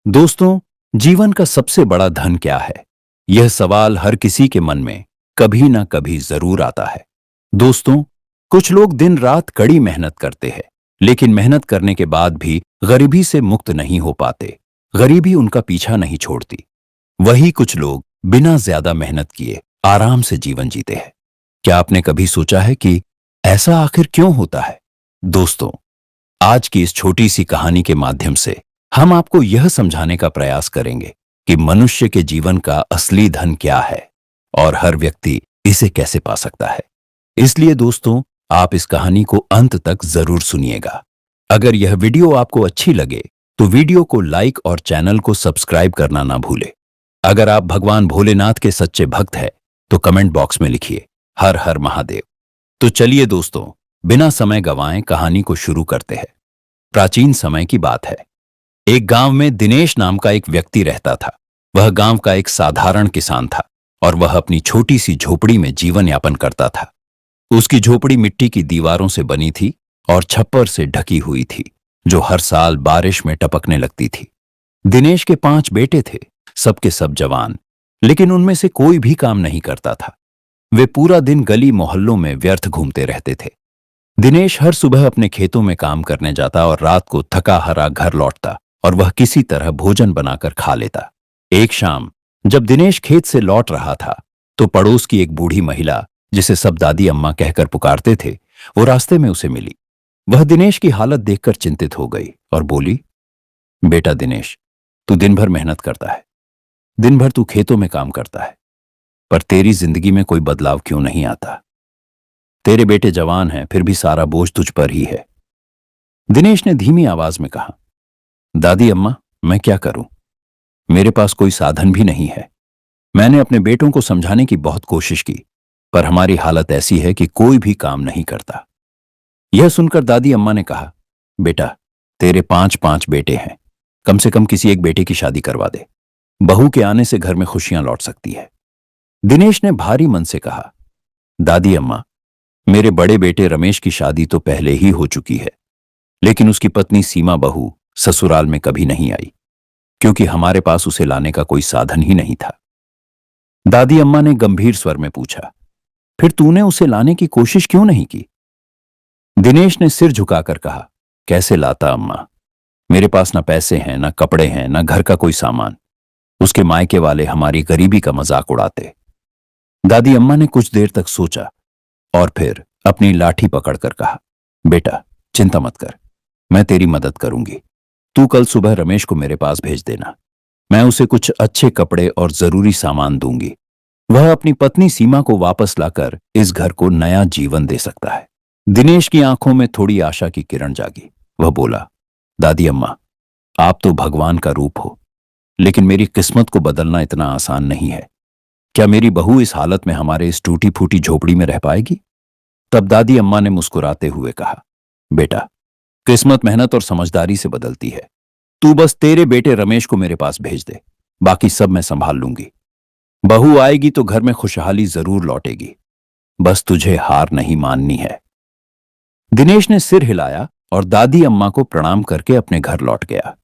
दोस्तों, जीवन का सबसे बड़ा धन क्या है? यह सवाल हर किसी के मन में कभी ना कभी जरूर आता है। दोस्तों, कुछ लोग दिन रात कड़ी मेहनत करते हैं, लेकिन मेहनत करने के बाद भी गरीबी से मुक्त नहीं हो पाते। गरीबी उनका पीछा नहीं छोड़ती। वही कुछ लोग बिना ज्यादा मेहनत किए आराम से जीवन जीते हैं। क्या आपने कभी सोचा है कि ऐसा आखिर क्यों होता है? दोस्तों, आज की इस छोटी सी कहानी के माध्यम से हम आपको यह समझाने का प्रयास करेंगे कि मनुष्य के जीवन का असली धन क्या है और हर व्यक्ति इसे कैसे पा सकता है। इसलिए दोस्तों, आप इस कहानी को अंत तक जरूर सुनिएगा। अगर यह वीडियो आपको अच्छी लगे तो वीडियो को लाइक और चैनल को सब्सक्राइब करना ना भूले। अगर आप भगवान भोलेनाथ के सच्चे भक्त हैं तो कमेंट बॉक्स में लिखिए हर हर महादेव। तो चलिए दोस्तों, बिना समय गंवाए कहानी को शुरू करते हैं। प्राचीन समय की बात है। एक गांव में दिनेश नाम का एक व्यक्ति रहता था। वह गांव का एक साधारण किसान था और वह अपनी छोटी सी झोपड़ी में जीवन यापन करता था। उसकी झोपड़ी मिट्टी की दीवारों से बनी थी और छप्पर से ढकी हुई थी, जो हर साल बारिश में टपकने लगती थी। दिनेश के 5 बेटे थे, सबके सब जवान, लेकिन उनमें से कोई भी काम नहीं करता था। वे पूरा दिन गली मोहल्लों में व्यर्थ घूमते रहते थे। दिनेश हर सुबह अपने खेतों में काम करने जाता और रात को थका हारा घर लौटता और वह किसी तरह भोजन बनाकर खा लेता। एक शाम जब दिनेश खेत से लौट रहा था तो पड़ोस की एक बूढ़ी महिला, जिसे सब दादी अम्मा कहकर पुकारते थे, वो रास्ते में उसे मिली। वह दिनेश की हालत देखकर चिंतित हो गई और बोली, बेटा दिनेश, तू दिन भर मेहनत करता है, दिन भर तू खेतों में काम करता है, पर तेरी जिंदगी में कोई बदलाव क्यों नहीं आता? तेरे बेटे जवान हैं, फिर भी सारा बोझ तुझ पर ही है। दिनेश ने धीमी आवाज में कहा, दादी अम्मा, मैं क्या करूं? मेरे पास कोई साधन भी नहीं है। मैंने अपने बेटों को समझाने की बहुत कोशिश की, पर हमारी हालत ऐसी है कि कोई भी काम नहीं करता। यह सुनकर दादी अम्मा ने कहा, बेटा, तेरे 5 बेटे हैं, कम से कम किसी एक बेटे की शादी करवा दे। बहू के आने से घर में खुशियां लौट सकती है। दिनेश ने भारी मन से कहा, दादी अम्मा, मेरे बड़े बेटे रमेश की शादी तो पहले ही हो चुकी है, लेकिन उसकी पत्नी सीमा बहू ससुराल में कभी नहीं आई, क्योंकि हमारे पास उसे लाने का कोई साधन ही नहीं था। दादी अम्मा ने गंभीर स्वर में पूछा, फिर तूने उसे लाने की कोशिश क्यों नहीं की? दिनेश ने सिर झुकाकर कहा, कैसे लाता अम्मा? मेरे पास ना पैसे हैं, ना कपड़े हैं, ना घर का कोई सामान। उसके मायके वाले हमारी गरीबी का मजाक उड़ाते। दादी अम्मा ने कुछ देर तक सोचा और फिर अपनी लाठी पकड़कर कहा, बेटा, चिंता मत कर, मैं तेरी मदद करूंगी। तू कल सुबह रमेश को मेरे पास भेज देना। मैं उसे कुछ अच्छे कपड़े और जरूरी सामान दूंगी। वह अपनी पत्नी सीमा को वापस लाकर इस घर को नया जीवन दे सकता है। दिनेश की आंखों में थोड़ी आशा की किरण जागी। वह बोला, दादी अम्मा, आप तो भगवान का रूप हो, लेकिन मेरी किस्मत को बदलना इतना आसान नहीं है। क्या मेरी बहू इस हालत में हमारे इस टूटी फूटी झोपड़ी में रह पाएगी? तब दादी अम्मा ने मुस्कुराते हुए कहा, बेटा, किस्मत मेहनत और समझदारी से बदलती है। तू बस तेरे बेटे रमेश को मेरे पास भेज दे, बाकी सब मैं संभाल लूंगी। बहू आएगी तो घर में खुशहाली जरूर लौटेगी। बस तुझे हार नहीं माननी है। दिनेश ने सिर हिलाया और दादी अम्मा को प्रणाम करके अपने घर लौट गया।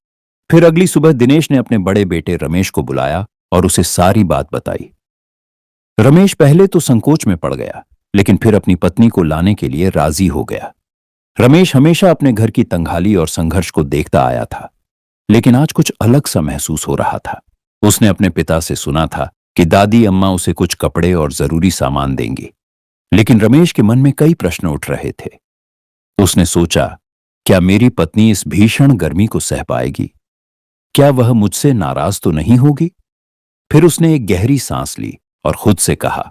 फिर अगली सुबह दिनेश ने अपने बड़े बेटे रमेश को बुलाया और उसे सारी बात बताई। रमेश पहले तो संकोच में पड़ गया, लेकिन फिर अपनी पत्नी को लाने के लिए राजी हो गया। रमेश हमेशा अपने घर की तंगहाली और संघर्ष को देखता आया था, लेकिन आज कुछ अलग सा महसूस हो रहा था। उसने अपने पिता से सुना था कि दादी अम्मा उसे कुछ कपड़े और जरूरी सामान देंगी, लेकिन रमेश के मन में कई प्रश्न उठ रहे थे। उसने सोचा, क्या मेरी पत्नी इस भीषण गर्मी को सह पाएगी? क्या वह मुझसे नाराज तो नहीं होगी? फिर उसने एक गहरी सांस ली और खुद से कहा,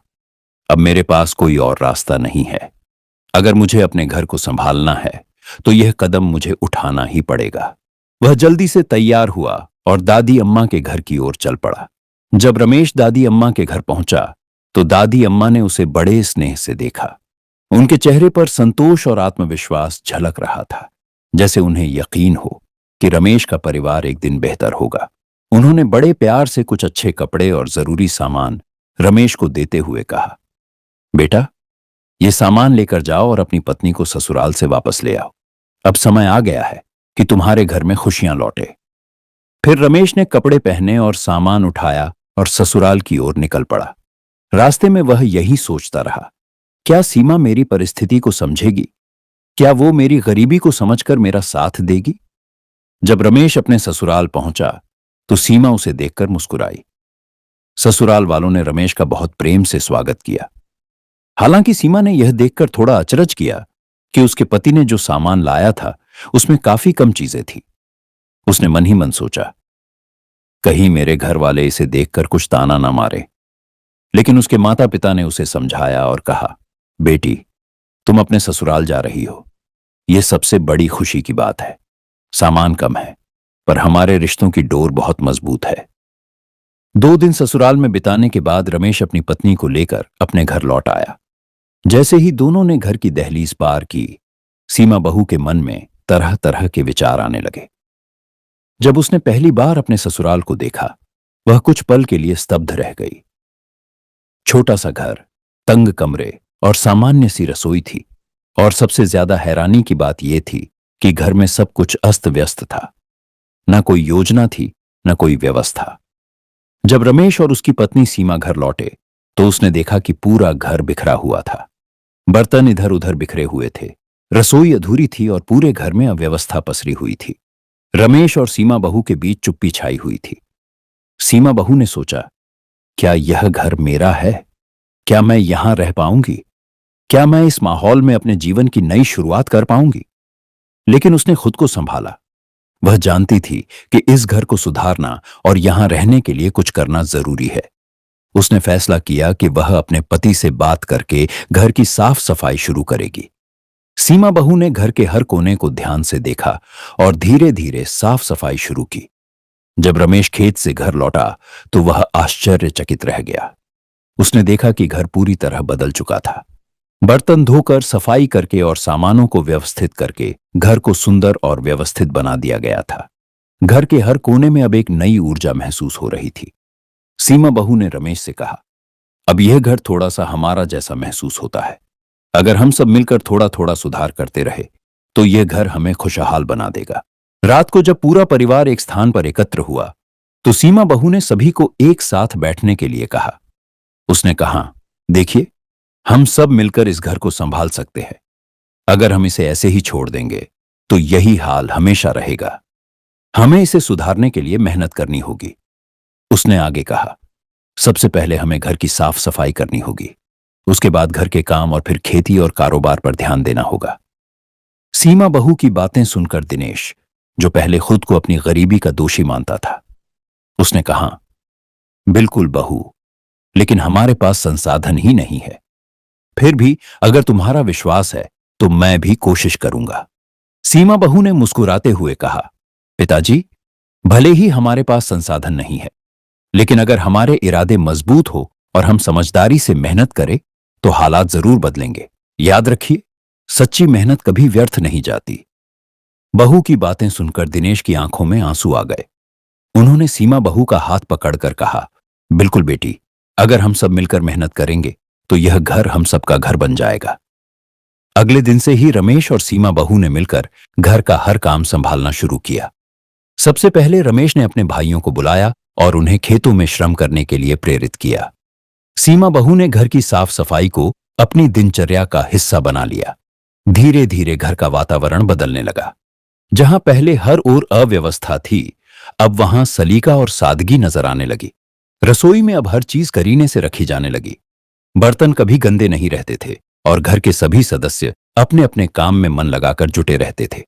अब मेरे पास कोई और रास्ता नहीं है। अगर मुझे अपने घर को संभालना है तो यह कदम मुझे उठाना ही पड़ेगा। वह जल्दी से तैयार हुआ और दादी अम्मा के घर की ओर चल पड़ा। जब रमेश दादी अम्मा के घर पहुंचा तो दादी अम्मा ने उसे बड़े स्नेह से देखा। उनके चेहरे पर संतोष और आत्मविश्वास झलक रहा था, जैसे उन्हें यकीन हो कि रमेश का परिवार एक दिन बेहतर होगा। उन्होंने बड़े प्यार से कुछ अच्छे कपड़े और जरूरी सामान रमेश को देते हुए कहा, बेटा, ये सामान लेकर जाओ और अपनी पत्नी को ससुराल से वापस ले आओ। अब समय आ गया है कि तुम्हारे घर में खुशियां लौटे। फिर रमेश ने कपड़े पहने और सामान उठाया और ससुराल की ओर निकल पड़ा। रास्ते में वह यही सोचता रहा, क्या सीमा मेरी परिस्थिति को समझेगी? क्या वो मेरी गरीबी को समझकर मेरा साथ देगी? जब रमेश अपने ससुराल पहुंचा तो सीमा उसे देखकर मुस्कुराई। ससुराल वालों ने रमेश का बहुत प्रेम से स्वागत किया। हालांकि सीमा ने यह देखकर थोड़ा अचरज किया कि उसके पति ने जो सामान लाया था उसमें काफी कम चीजें थी। उसने मन ही मन सोचा, कहीं मेरे घर वाले इसे देखकर कुछ ताना ना मारे। लेकिन उसके माता पिता ने उसे समझाया और कहा, बेटी, तुम अपने ससुराल जा रही हो, यह सबसे बड़ी खुशी की बात है। सामान कम है पर हमारे रिश्तों की डोर बहुत मजबूत है। 2 दिन ससुराल में बिताने के बाद रमेश अपनी पत्नी को लेकर अपने घर लौट आया। जैसे ही दोनों ने घर की दहलीज पार की, सीमा बहू के मन में तरह तरह के विचार आने लगे। जब उसने पहली बार अपने ससुराल को देखा, वह कुछ पल के लिए स्तब्ध रह गई। छोटा सा घर, तंग कमरे और सामान्य सी रसोई थी। और सबसे ज्यादा हैरानी की बात यह थी कि घर में सब कुछ अस्त व्यस्त था। न कोई योजना थी, न कोई व्यवस्था। जब रमेश और उसकी पत्नी सीमा घर लौटे तो उसने देखा कि पूरा घर बिखरा हुआ था। बर्तन इधर उधर बिखरे हुए थे, रसोई अधूरी थी और पूरे घर में अव्यवस्था पसरी हुई थी। रमेश और सीमा बहू के बीच चुप्पी छाई हुई थी। सीमा बहू ने सोचा, क्या यह घर मेरा है? क्या मैं यहां रह पाऊंगी? क्या मैं इस माहौल में अपने जीवन की नई शुरुआत कर पाऊंगी? लेकिन उसने खुद को संभाला। वह जानती थी कि इस घर को सुधारना और यहां रहने के लिए कुछ करना जरूरी है। उसने फैसला किया कि वह अपने पति से बात करके घर की साफ सफाई शुरू करेगी। सीमा बहू ने घर के हर कोने को ध्यान से देखा और धीरे धीरे साफ सफाई शुरू की। जब रमेश खेत से घर लौटा तो वह आश्चर्यचकित रह गया। उसने देखा कि घर पूरी तरह बदल चुका था। बर्तन धोकर, सफाई करके और सामानों को व्यवस्थित करके घर को सुंदर और व्यवस्थित बना दिया गया था। घर के हर कोने में अब एक नई ऊर्जा महसूस हो रही थी। सीमा बहू ने रमेश से कहा, अब यह घर थोड़ा सा हमारा जैसा महसूस होता है। अगर हम सब मिलकर थोड़ा थोड़ा सुधार करते रहे तो यह घर हमें खुशहाल बना देगा। रात को जब पूरा परिवार एक स्थान पर एकत्र हुआ तो सीमा बहू ने सभी को एक साथ बैठने के लिए कहा। उसने कहा, देखिए, हम सब मिलकर इस घर को संभाल सकते हैं। अगर हम इसे ऐसे ही छोड़ देंगे तो यही हाल हमेशा रहेगा। हमें इसे सुधारने के लिए मेहनत करनी होगी। उसने आगे कहा, सबसे पहले हमें घर की साफ सफाई करनी होगी। उसके बाद घर के काम और फिर खेती और कारोबार पर ध्यान देना होगा। सीमा बहू की बातें सुनकर दिनेश, जो पहले खुद को अपनी गरीबी का दोषी मानता था, उसने कहा, बिल्कुल बहू, लेकिन हमारे पास संसाधन ही नहीं है। फिर भी अगर तुम्हारा विश्वास है तो मैं भी कोशिश करूंगा। सीमा बहू ने मुस्कुराते हुए कहा, पिताजी, भले ही हमारे पास संसाधन नहीं है, लेकिन अगर हमारे इरादे मजबूत हो और हम समझदारी से मेहनत करें तो हालात जरूर बदलेंगे। याद रखिए, सच्ची मेहनत कभी व्यर्थ नहीं जाती। बहू की बातें सुनकर दिनेश की आंखों में आंसू आ गए। उन्होंने सीमा बहू का हाथ पकड़कर कहा, बिल्कुल बेटी, अगर हम सब मिलकर मेहनत करेंगे तो यह घर हम सबका घर बन जाएगा। अगले दिन से ही रमेश और सीमा बहू ने मिलकर घर का हर काम संभालना शुरू किया। सबसे पहले रमेश ने अपने भाइयों को बुलाया और उन्हें खेतों में श्रम करने के लिए प्रेरित किया। सीमा बहू ने घर की साफ सफाई को अपनी दिनचर्या का हिस्सा बना लिया। धीरे धीरे घर का वातावरण बदलने लगा। जहां पहले हर ओर अव्यवस्था थी, अब वहां सलीका और सादगी नजर आने लगी। रसोई में अब हर चीज करीने से रखी जाने लगी। बर्तन कभी गंदे नहीं रहते थे और घर के सभी सदस्य अपने अपने काम में मन लगाकर जुटे रहते थे।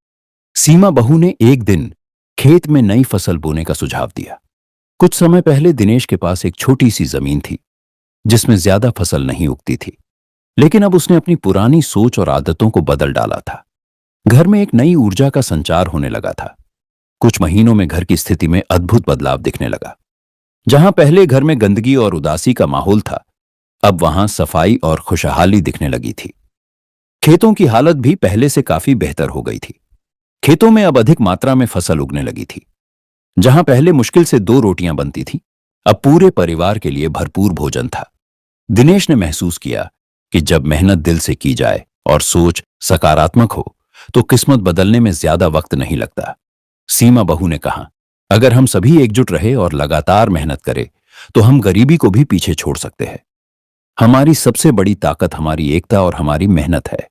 सीमा बहू ने एक दिन खेत में नई फसल बोने का सुझाव दिया। कुछ समय पहले दिनेश के पास एक छोटी सी जमीन थी जिसमें ज्यादा फसल नहीं उगती थी, लेकिन अब उसने अपनी पुरानी सोच और आदतों को बदल डाला था। घर में एक नई ऊर्जा का संचार होने लगा था। कुछ महीनों में घर की स्थिति में अद्भुत बदलाव दिखने लगा। जहां पहले घर में गंदगी और उदासी का माहौल था, अब वहां सफाई और खुशहाली दिखने लगी थी। खेतों की हालत भी पहले से काफी बेहतर हो गई थी। खेतों में अब अधिक मात्रा में फसल उगने लगी थी। जहां पहले मुश्किल से 2 रोटियां बनती थी, अब पूरे परिवार के लिए भरपूर भोजन था। दिनेश ने महसूस किया कि जब मेहनत दिल से की जाए और सोच सकारात्मक हो तो किस्मत बदलने में ज्यादा वक्त नहीं लगता। सीमा बहू ने कहा, अगर हम सभी एकजुट रहे और लगातार मेहनत करें तो हम गरीबी को भी पीछे छोड़ सकते हैं। हमारी सबसे बड़ी ताकत हमारी एकता और हमारी मेहनत है।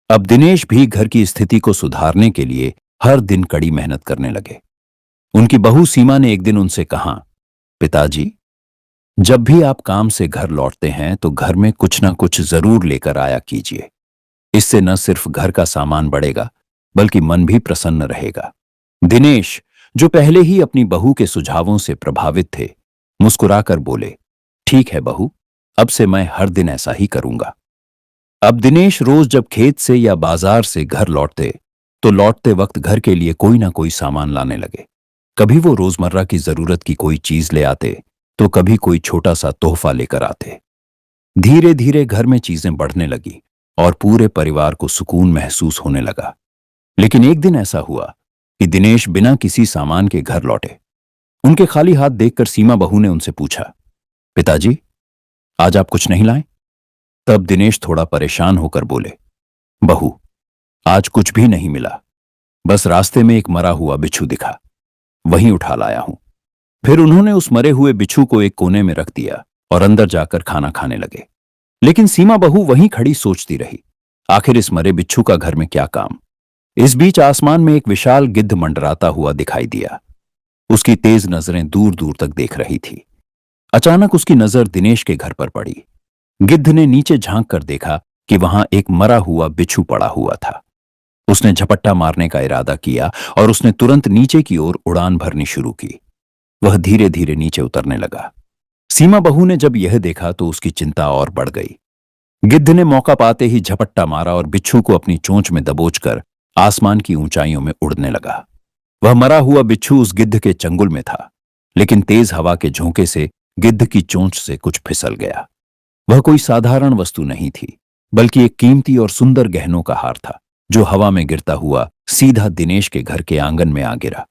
अब दिनेश भी घर की स्थिति को सुधारने के लिए हर दिन कड़ी मेहनत करने लगे। उनकी बहू सीमा ने एक दिन उनसे कहा, पिताजी, जब भी आप काम से घर लौटते हैं तो घर में कुछ ना कुछ जरूर लेकर आया कीजिए। इससे न सिर्फ घर का सामान बढ़ेगा बल्कि मन भी प्रसन्न रहेगा। दिनेश, जो पहले ही अपनी बहू के सुझावों से प्रभावित थे, मुस्कुराकर बोले, ठीक है बहू, अब से मैं हर दिन ऐसा ही करूंगा। अब दिनेश रोज जब खेत से या बाजार से घर लौटते तो लौटते वक्त घर के लिए कोई ना कोई सामान लाने लगे। कभी वो रोजमर्रा की जरूरत की कोई चीज ले आते तो कभी कोई छोटा सा तोहफा लेकर आते। धीरे धीरे घर में चीजें बढ़ने लगी और पूरे परिवार को सुकून महसूस होने लगा। लेकिन एक दिन ऐसा हुआ कि दिनेश बिना किसी सामान के घर लौटे। उनके खाली हाथ देखकर सीमा बहू ने उनसे पूछा, पिताजी, आज आप कुछ नहीं लाए? तब दिनेश थोड़ा परेशान होकर बोले, बहू, आज कुछ भी नहीं मिला, बस रास्ते में एक मरा हुआ बिच्छू दिखा, वहीं उठा लाया हूं। फिर उन्होंने उस मरे हुए बिच्छू को एक कोने में रख दिया और अंदर जाकर खाना खाने लगे। लेकिन सीमा बहू वहीं खड़ी सोचती रही, आखिर इस मरे बिच्छू का घर में क्या काम। इस बीच आसमान में एक विशाल गिद्ध मंडराता हुआ दिखाई दिया। उसकी तेज नजरें दूर दूर तक देख रही थी। अचानक उसकी नजर दिनेश के घर पर पड़ी। गिद्ध ने नीचे झांक कर देखा कि वहां एक मरा हुआ बिच्छू पड़ा हुआ था। उसने झपट्टा मारने का इरादा किया और उसने तुरंत नीचे की ओर उड़ान भरनी शुरू की। वह धीरे धीरे नीचे उतरने लगा। सीमा बहू ने जब यह देखा तो उसकी चिंता और बढ़ गई। गिद्ध ने मौका पाते ही झपट्टा मारा और बिच्छू को अपनी चोंच में दबोचकर आसमान की ऊंचाइयों में उड़ने लगा। वह मरा हुआ बिच्छू उस गिद्ध के चंगुल में था, लेकिन तेज हवा के झोंके से गिद्ध की चोंच से कुछ फिसल गया। वह कोई साधारण वस्तु नहीं थी, बल्कि एक कीमती और सुंदर गहनों का हार था, जो हवा में गिरता हुआ सीधा दिनेश के घर के आंगन में आ गिरा।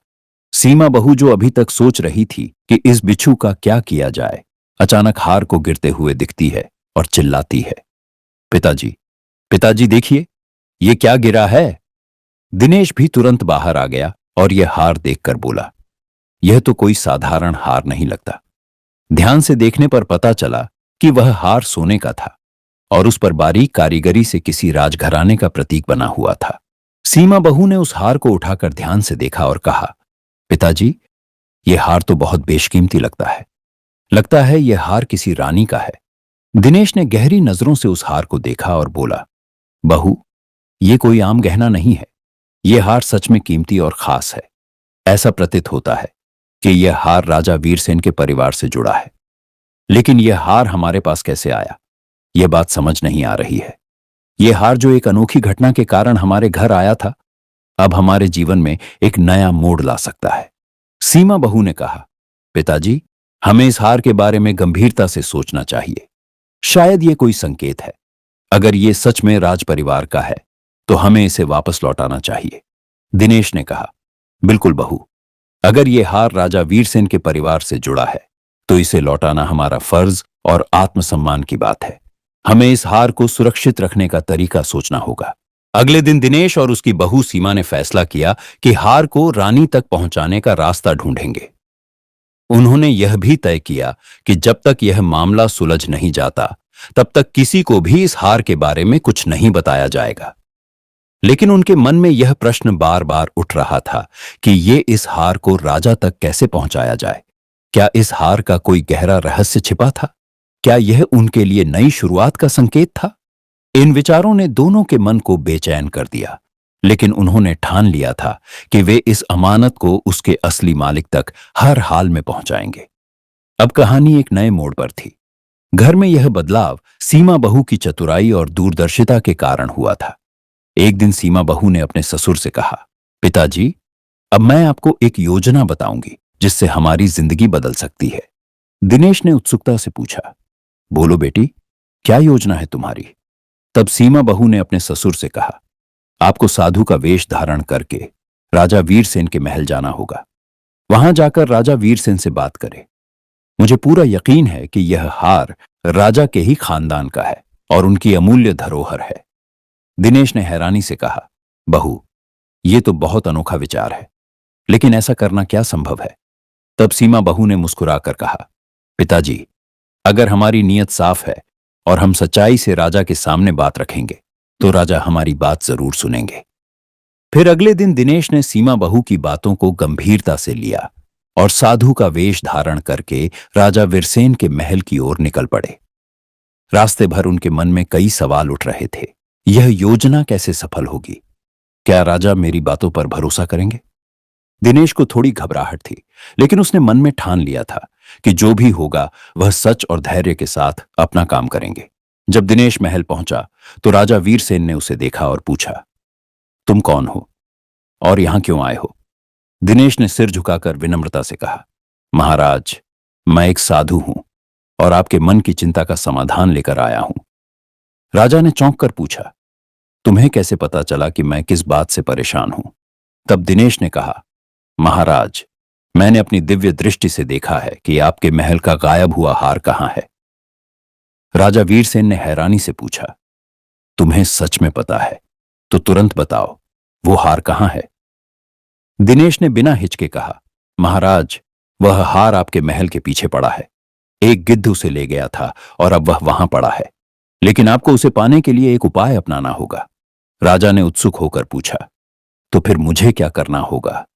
सीमा बहू, जो अभी तक सोच रही थी कि इस बिच्छू का क्या किया जाए, अचानक हार को गिरते हुए दिखती है और चिल्लाती है, पिताजी, पिताजी देखिए, ये क्या गिरा है। दिनेश भी तुरंत बाहर आ गया और यह हार देखकर बोला, यह तो कोई साधारण हार नहीं लगता। ध्यान से देखने पर पता चला कि वह हार सोने का था और उस पर बारीक कारीगरी से किसी राजघराने का प्रतीक बना हुआ था। सीमा बहू ने उस हार को उठाकर ध्यान से देखा और कहा, पिताजी, यह हार तो बहुत बेशकीमती लगता है यह हार किसी रानी का है। दिनेश ने गहरी नजरों से उस हार को देखा और बोला, बहू, यह कोई आम गहना नहीं है, यह हार सच में कीमती और खास है। ऐसा प्रतीत होता है कि यह हार राजा वीरसेन के परिवार से जुड़ा है। लेकिन यह हार हमारे पास कैसे आया, यह बात समझ नहीं आ रही है। यह हार जो एक अनोखी घटना के कारण हमारे घर आया था, अब हमारे जीवन में एक नया मोड़ ला सकता है। सीमा बहू ने कहा, पिताजी, हमें इस हार के बारे में गंभीरता से सोचना चाहिए। शायद यह कोई संकेत है। अगर यह सच में राज परिवार का है तो हमें इसे वापस लौटाना चाहिए। दिनेश ने कहा, बिल्कुल बहू, अगर यह हार राजा वीरसेन के परिवार से जुड़ा है तो इसे लौटाना हमारा फर्ज और आत्मसम्मान की बात है। हमें इस हार को सुरक्षित रखने का तरीका सोचना होगा। अगले दिन दिनेश और उसकी बहू सीमा ने फैसला किया कि हार को रानी तक पहुंचाने का रास्ता ढूंढेंगे। उन्होंने यह भी तय किया कि जब तक यह मामला सुलझ नहीं जाता तब तक किसी को भी इस हार के बारे में कुछ नहीं बताया जाएगा। लेकिन उनके मन में यह प्रश्न बार बार उठ रहा था कि ये इस हार को राजा तक कैसे पहुंचाया जाए। क्या इस हार का कोई गहरा रहस्य छिपा था? क्या यह उनके लिए नई शुरुआत का संकेत था? इन विचारों ने दोनों के मन को बेचैन कर दिया, लेकिन उन्होंने ठान लिया था कि वे इस अमानत को उसके असली मालिक तक हर हाल में पहुंचाएंगे। अब कहानी एक नए मोड़ पर थी। घर में यह बदलाव सीमा बहू की चतुराई और दूरदर्शिता के कारण हुआ था। एक दिन सीमा बहू ने अपने ससुर से कहा, पिताजी, अब मैं आपको एक योजना बताऊंगी जिससे हमारी जिंदगी बदल सकती है। दिनेश ने उत्सुकता से पूछा, बोलो बेटी, क्या योजना है तुम्हारी? तब सीमा बहू ने अपने ससुर से कहा, आपको साधु का वेश धारण करके राजा वीरसेन के महल जाना होगा। वहां जाकर राजा वीरसेन से बात करें। मुझे पूरा यकीन है कि यह हार राजा के ही खानदान का है और उनकी अमूल्य धरोहर है। दिनेश ने हैरानी से कहा, बहू, यह तो बहुत अनोखा विचार है, लेकिन ऐसा करना क्या संभव है? तब सीमा बहू ने मुस्कुराकर कहा, पिताजी, अगर हमारी नीयत साफ है और हम सच्चाई से राजा के सामने बात रखेंगे तो राजा हमारी बात जरूर सुनेंगे। फिर अगले दिन दिनेश ने सीमा बहू की बातों को गंभीरता से लिया और साधु का वेश धारण करके राजा वीरसेन के महल की ओर निकल पड़े। रास्ते भर उनके मन में कई सवाल उठ रहे थे। यह योजना कैसे सफल होगी? क्या राजा मेरी बातों पर भरोसा करेंगे? दिनेश को थोड़ी घबराहट थी, लेकिन उसने मन में ठान लिया था कि जो भी होगा वह सच और धैर्य के साथ अपना काम करेंगे। जब दिनेश महल पहुंचा तो राजा वीरसेन ने उसे देखा और पूछा, तुम कौन हो और यहां क्यों आए हो? दिनेश ने सिर झुकाकर विनम्रता से कहा, महाराज, मैं एक साधु हूं और आपके मन की चिंता का समाधान लेकर आया हूं। राजा ने चौंक कर पूछा, तुम्हें कैसे पता चला कि मैं किस बात से परेशान हूं? तब दिनेश ने कहा, महाराज, मैंने अपनी दिव्य दृष्टि से देखा है कि आपके महल का गायब हुआ हार कहां है। राजा वीरसेन ने हैरानी से पूछा, तुम्हें सच में पता है तो तुरंत बताओ, वो हार कहां है? दिनेश ने बिना हिचके कहा, महाराज, वह हार आपके महल के पीछे पड़ा है। एक गिद्ध उसे ले गया था और अब वह वहां पड़ा है, लेकिन आपको उसे पाने के लिए एक उपाय अपनाना होगा। राजा ने उत्सुक होकर पूछा, तो फिर मुझे क्या करना होगा?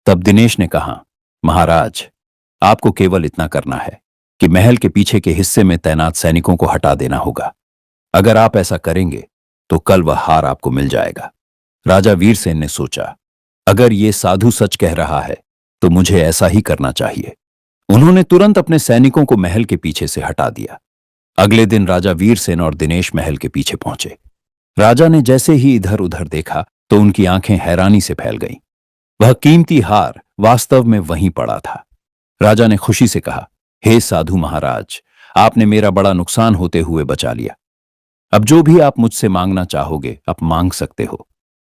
तब दिनेश ने कहा, महाराज, आपको केवल इतना करना है कि महल के पीछे के हिस्से में तैनात सैनिकों को हटा देना होगा। अगर आप ऐसा करेंगे तो कल वह हार आपको मिल जाएगा। राजा वीरसेन ने सोचा, अगर ये साधु सच कह रहा है तो मुझे ऐसा ही करना चाहिए। उन्होंने तुरंत अपने सैनिकों को महल के पीछे से हटा दिया। अगले दिन राजा वीरसेन और दिनेश महल के पीछे पहुंचे। राजा ने जैसे ही इधर उधर देखा तो उनकी आंखें हैरानी से फैल गईं। वह कीमती हार वास्तव में वहीं पड़ा था। राजा ने खुशी से कहा, हे साधु महाराज, आपने मेरा बड़ा नुकसान होते हुए बचा लिया। अब जो भी आप मुझसे मांगना चाहोगे आप मांग सकते हो।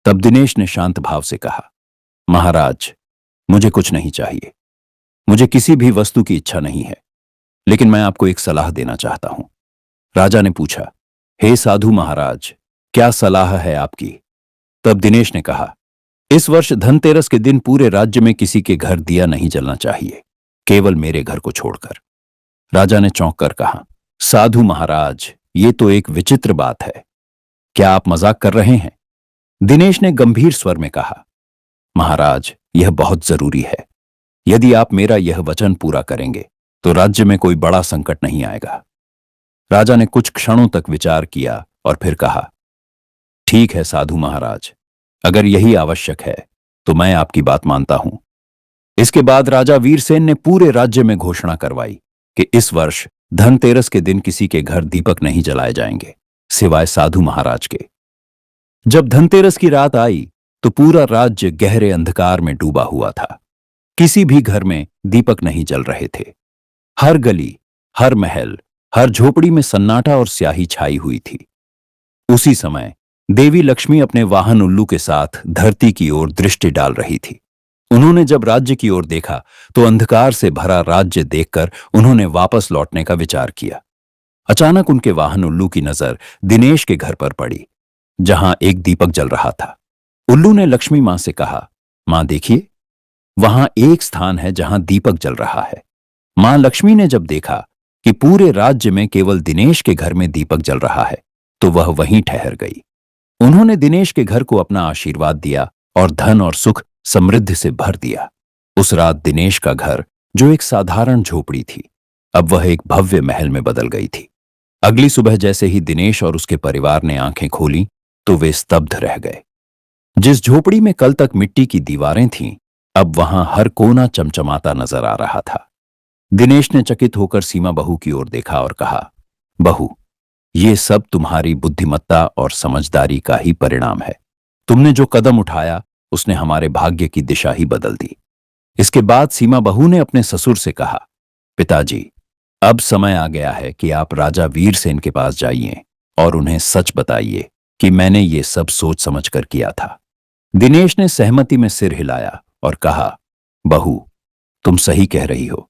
तब दिनेश ने शांत भाव से कहा, महाराज, मुझे कुछ नहीं चाहिए। मुझे किसी भी वस्तु की इच्छा नहीं है, लेकिन मैं आपको एक सलाह देना चाहता हूं। राजा ने पूछा, हे साधु महाराज, क्या सलाह है आपकी? तब दिनेश ने कहा, इस वर्ष धनतेरस के दिन पूरे राज्य में किसी के घर दिया नहीं जलना चाहिए, केवल मेरे घर को छोड़कर। राजा ने चौंक कर कहा, साधु महाराज, ये तो एक विचित्र बात है। क्या आप मजाक कर रहे हैं? दिनेश ने गंभीर स्वर में कहा, महाराज, यह बहुत जरूरी है। यदि आप मेरा यह वचन पूरा करेंगे तो राज्य में कोई बड़ा संकट नहीं आएगा। राजा ने कुछ क्षणों तक विचार किया और फिर कहा, ठीक है साधु महाराज, अगर यही आवश्यक है तो मैं आपकी बात मानता हूं। इसके बाद राजा वीरसेन ने पूरे राज्य में घोषणा करवाई कि इस वर्ष धनतेरस के दिन किसी के घर दीपक नहीं जलाए जाएंगे सिवाय साधु महाराज के। जब धनतेरस की रात आई तो पूरा राज्य गहरे अंधकार में डूबा हुआ था। किसी भी घर में दीपक नहीं जल रहे थे। हर गली, हर महल, हर झोपड़ी में सन्नाटा और स्याही छाई हुई थी। उसी समय देवी लक्ष्मी अपने वाहन उल्लू के साथ धरती की ओर दृष्टि डाल रही थी। उन्होंने जब राज्य की ओर देखा तो अंधकार से भरा राज्य देखकर उन्होंने वापस लौटने का विचार किया। अचानक उनके वाहन उल्लू की नजर दिनेश के घर पर पड़ी, जहां एक दीपक जल रहा था। उल्लू ने लक्ष्मी मां से कहा, मां देखिए, वहां एक स्थान है जहां दीपक जल रहा है। मां लक्ष्मी ने जब देखा कि पूरे राज्य में केवल दिनेश के घर में दीपक जल रहा है तो वह वहीं ठहर गई। उन्होंने दिनेश के घर को अपना आशीर्वाद दिया और धन और सुख समृद्धि से भर दिया। उस रात दिनेश का घर, जो एक साधारण झोपड़ी थी, अब वह एक भव्य महल में बदल गई थी। अगली सुबह जैसे ही दिनेश और उसके परिवार ने आंखें खोली तो वे स्तब्ध रह गए। जिस झोपड़ी में कल तक मिट्टी की दीवारें थीं, अब वहां हर कोना चमचमाता नजर आ रहा था। दिनेश ने चकित होकर सीमा बहू की ओर देखा और कहा, बहू, ये सब तुम्हारी बुद्धिमत्ता और समझदारी का ही परिणाम है। तुमने जो कदम उठाया उसने हमारे भाग्य की दिशा ही बदल दी। इसके बाद सीमा बहू ने अपने ससुर से कहा, पिताजी, अब समय आ गया है कि आप राजा वीरसेन के पास जाइए और उन्हें सच बताइए कि मैंने ये सब सोच समझकर किया था। दिनेश ने सहमति में सिर हिलाया और कहा, बहू, तुम सही कह रही हो।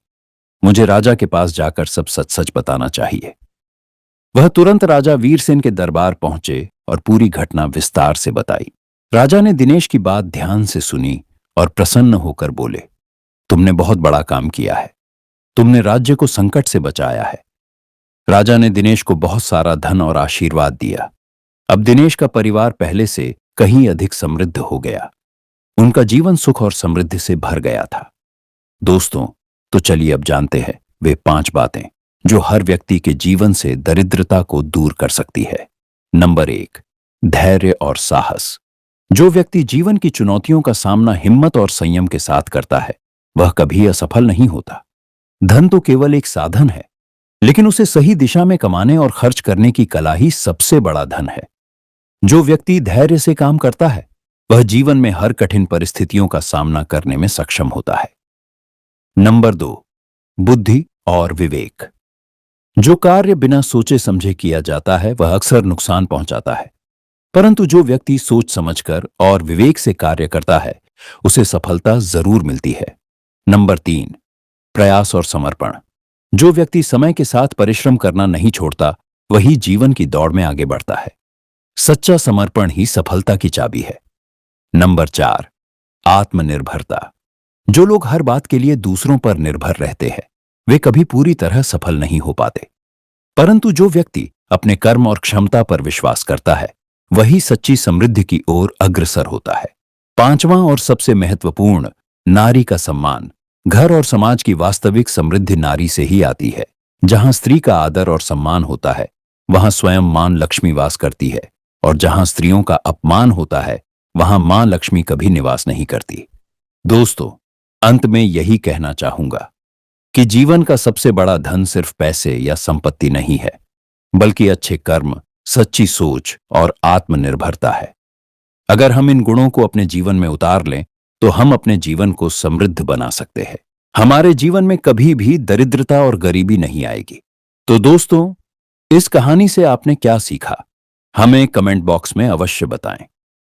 मुझे राजा के पास जाकर सब सच सच बताना चाहिए। वह तुरंत राजा वीरसेन के दरबार पहुंचे और पूरी घटना विस्तार से बताई। राजा ने दिनेश की बात ध्यान से सुनी और प्रसन्न होकर बोले, तुमने बहुत बड़ा काम किया है। तुमने राज्य को संकट से बचाया है। राजा ने दिनेश को बहुत सारा धन और आशीर्वाद दिया। अब दिनेश का परिवार पहले से कहीं अधिक समृद्ध हो गया। उनका जीवन सुख और समृद्धि से भर गया था। दोस्तों, तो चलिए अब जानते हैं वे 5 बातें जो हर व्यक्ति के जीवन से दरिद्रता को दूर कर सकती है। नंबर 1, धैर्य और साहस। जो व्यक्ति जीवन की चुनौतियों का सामना हिम्मत और संयम के साथ करता है, वह कभी असफल नहीं होता। धन तो केवल एक साधन है, लेकिन उसे सही दिशा में कमाने और खर्च करने की कला ही सबसे बड़ा धन है। जो व्यक्ति धैर्य से काम करता है, वह जीवन में हर कठिन परिस्थितियों का सामना करने में सक्षम होता है। नंबर 2, बुद्धि और विवेक। जो कार्य बिना सोचे समझे किया जाता है, वह अक्सर नुकसान पहुंचाता है, परंतु जो व्यक्ति सोच समझकर और विवेक से कार्य करता है, उसे सफलता जरूर मिलती है। नंबर 3, प्रयास और समर्पण। जो व्यक्ति समय के साथ परिश्रम करना नहीं छोड़ता, वही जीवन की दौड़ में आगे बढ़ता है। सच्चा समर्पण ही सफलता की चाबी है। नंबर 4, आत्मनिर्भरता। जो लोग हर बात के लिए दूसरों पर निर्भर रहते हैं, वे कभी पूरी तरह सफल नहीं हो पाते, परंतु जो व्यक्ति अपने कर्म और क्षमता पर विश्वास करता है, वही सच्ची समृद्धि की ओर अग्रसर होता है। 5वां और सबसे महत्वपूर्ण, नारी का सम्मान। घर और समाज की वास्तविक समृद्धि नारी से ही आती है। जहां स्त्री का आदर और सम्मान होता है, वहां स्वयं मां लक्ष्मी वास करती है, और जहां स्त्रियों का अपमान होता है, वहां मां लक्ष्मी कभी निवास नहीं करती। दोस्तों, अंत में यही कहना चाहूंगा कि जीवन का सबसे बड़ा धन सिर्फ पैसे या संपत्ति नहीं है, बल्कि अच्छे कर्म, सच्ची सोच और आत्मनिर्भरता है। अगर हम इन गुणों को अपने जीवन में उतार लें, तो हम अपने जीवन को समृद्ध बना सकते हैं। हमारे जीवन में कभी भी दरिद्रता और गरीबी नहीं आएगी। तो दोस्तों, इस कहानी से आपने क्या सीखा? हमें कमेंट बॉक्स में अवश्य बताएं।